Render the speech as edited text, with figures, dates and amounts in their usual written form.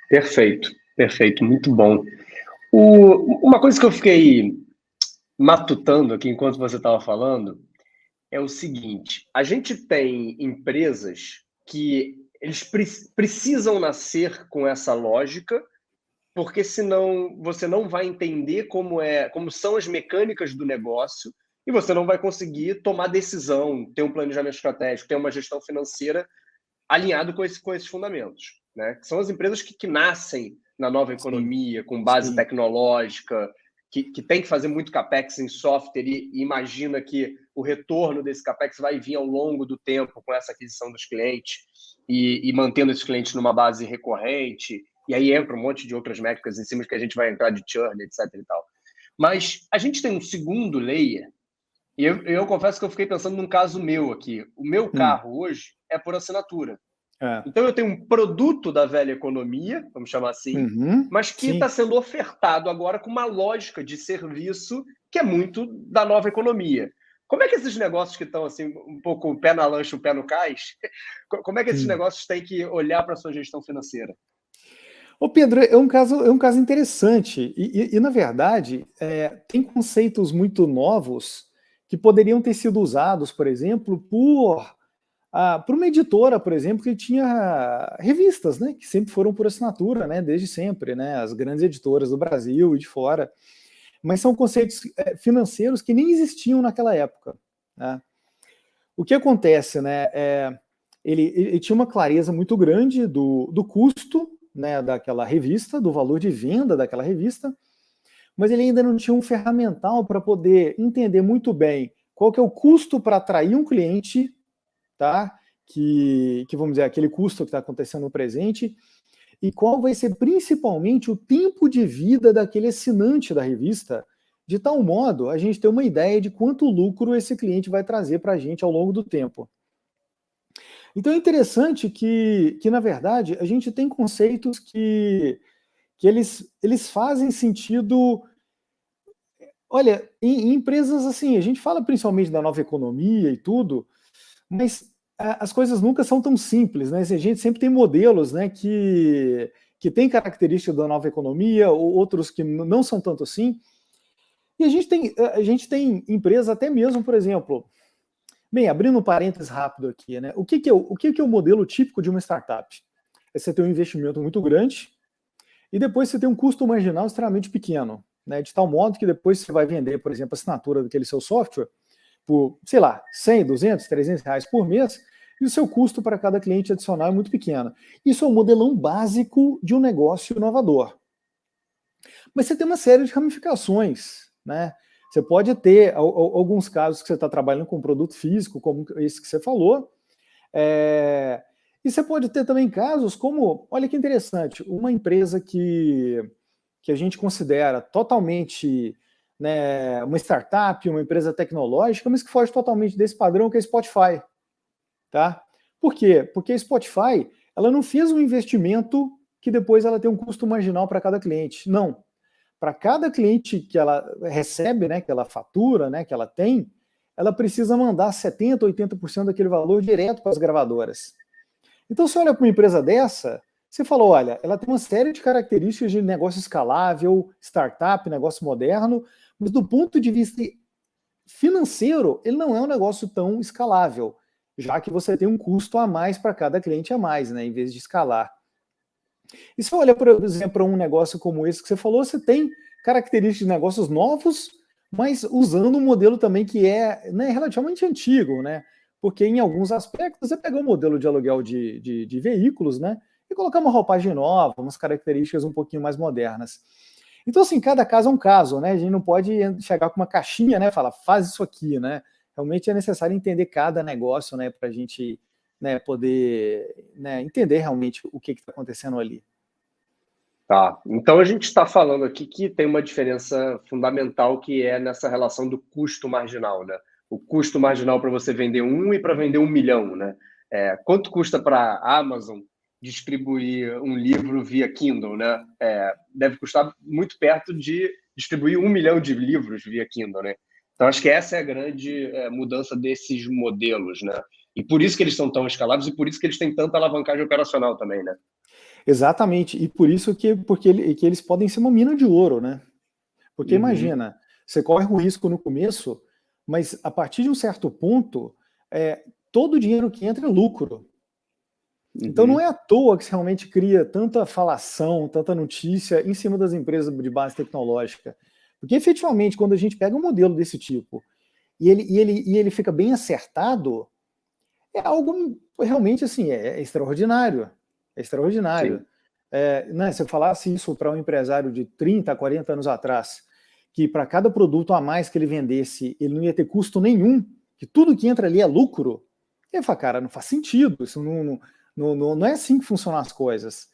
Perfeito, perfeito, muito bom. Uma coisa que eu fiquei matutando aqui enquanto você estava falando é o seguinte: a gente tem empresas que eles precisam nascer com essa lógica, porque senão você não vai entender como são as mecânicas do negócio e você não vai conseguir tomar decisão, ter um planejamento estratégico, ter uma gestão financeira alinhado com esses fundamentos, né? Que são as empresas que nascem na nova Sim, economia, com base sim. tecnológica, que tem que fazer muito capex em software e imagina que o retorno desse capex vai vir ao longo do tempo com essa aquisição dos clientes e mantendo esses clientes numa base recorrente. E aí entra um monte de outras métricas em cima que a gente vai entrar de churn, etc. e tal. Mas a gente tem um segundo layer, e eu confesso que eu fiquei pensando num caso meu aqui. O meu Hum, carro hoje é por assinatura. é. Então eu tenho um produto da velha economia, vamos chamar assim, Uhum, mas que está sim. sendo ofertado agora com uma lógica de serviço que é muito da nova economia. Como é que esses negócios que estão assim, um pouco o pé na lancha, o pé no cais, como é que esses Hum. negócios têm que olhar para a sua gestão financeira? Ô Pedro, é um caso interessante e, na verdade, tem conceitos muito novos que poderiam ter sido usados, por exemplo, por uma editora, por exemplo, que tinha revistas, né, que sempre foram por assinatura, né, desde sempre, né, as grandes editoras do Brasil e de fora, mas são conceitos financeiros que nem existiam naquela época, né? O que acontece, né, ele tinha uma clareza muito grande do custo, né, daquela revista, do valor de venda daquela revista, mas ele ainda não tinha um ferramental para poder entender muito bem qual que é o custo para atrair um cliente, tá? Que vamos dizer, aquele custo que está acontecendo no presente, e qual vai ser principalmente o tempo de vida daquele assinante da revista, de tal modo a gente ter uma ideia de quanto lucro esse cliente vai trazer para a gente ao longo do tempo. Então é interessante que, na verdade, a gente tem conceitos que eles fazem sentido. Olha, em empresas assim, a gente fala principalmente da nova economia e tudo, mas as coisas nunca são tão simples, né? A gente sempre tem modelos, né, que têm características da nova economia, ou outros que não são tanto assim. E a gente tem empresas até mesmo, por exemplo, bem, abrindo um parênteses rápido aqui, né? O que é o modelo típico de uma startup? É você ter um investimento muito grande e depois você tem um custo marginal extremamente pequeno, né? De tal modo que depois você vai vender, por exemplo, a assinatura daquele seu software por, sei lá, 100, 200, 300 reais por mês, e o seu custo para cada cliente adicional é muito pequeno. Isso é um modelão básico de um negócio inovador. Mas você tem uma série de ramificações, né? Você pode ter alguns casos que você está trabalhando com um produto físico, como esse que você falou, e você pode ter também casos como, olha que interessante, uma empresa que a gente considera totalmente, né, uma startup, uma empresa tecnológica, mas que foge totalmente desse padrão que é Spotify, tá? Por quê? Porque a Spotify, ela não fez um investimento que depois ela tem um custo marginal para cada cliente. Não. Para cada cliente que ela recebe, né, que ela fatura, né, que ela tem, ela precisa mandar 70%, 80% daquele valor direto para as gravadoras. Então, você olha para uma empresa dessa, você falou, olha, ela tem uma série de características de negócio escalável, startup, negócio moderno, mas do ponto de vista financeiro, ele não é um negócio tão escalável, já que você tem um custo a mais para cada cliente a mais, né, em vez de escalar. E se você olha, por exemplo, para um negócio como esse que você falou, você tem características de negócios novos, mas usando um modelo também que é, né, relativamente antigo, né? Porque em alguns aspectos você pegou um modelo de aluguel de veículos, né? E colocar uma roupagem nova, umas características um pouquinho mais modernas. Então, assim, cada caso é um caso, né? A gente não pode chegar com uma caixinha, né? Falar, faz isso aqui, né? Realmente é necessário entender cada negócio, né? Para a gente, né, poder, né, entender realmente o que está acontecendo ali. Tá. Então a gente está falando aqui que tem uma diferença fundamental que é nessa relação do custo marginal, né? O custo marginal para você vender um e para vender 1 milhão, né? Quanto custa para a Amazon distribuir um livro via Kindle, né? Deve custar muito perto de distribuir 1 milhão de livros via Kindle, né? Então acho que essa é a grande mudança desses modelos, né? E por isso que eles são tão escaláveis e por isso que eles têm tanta alavancagem operacional também, né? Exatamente, e por isso que eles podem ser uma mina de ouro, né? Porque imagina, você corre um risco no começo, mas a partir de um certo ponto, todo o dinheiro que entra é lucro. Então não é à toa que se realmente cria tanta falação, tanta notícia em cima das empresas de base tecnológica. Porque efetivamente, quando a gente pega um modelo desse tipo e ele fica bem acertado, é algo realmente assim, é extraordinário. É extraordinário. Né, se eu falasse isso para um empresário de 30, 40 anos atrás, que para cada produto a mais que ele vendesse, ele não ia ter custo nenhum, que tudo que entra ali é lucro, ele fala, cara, não faz sentido, isso não é assim que funcionam as coisas.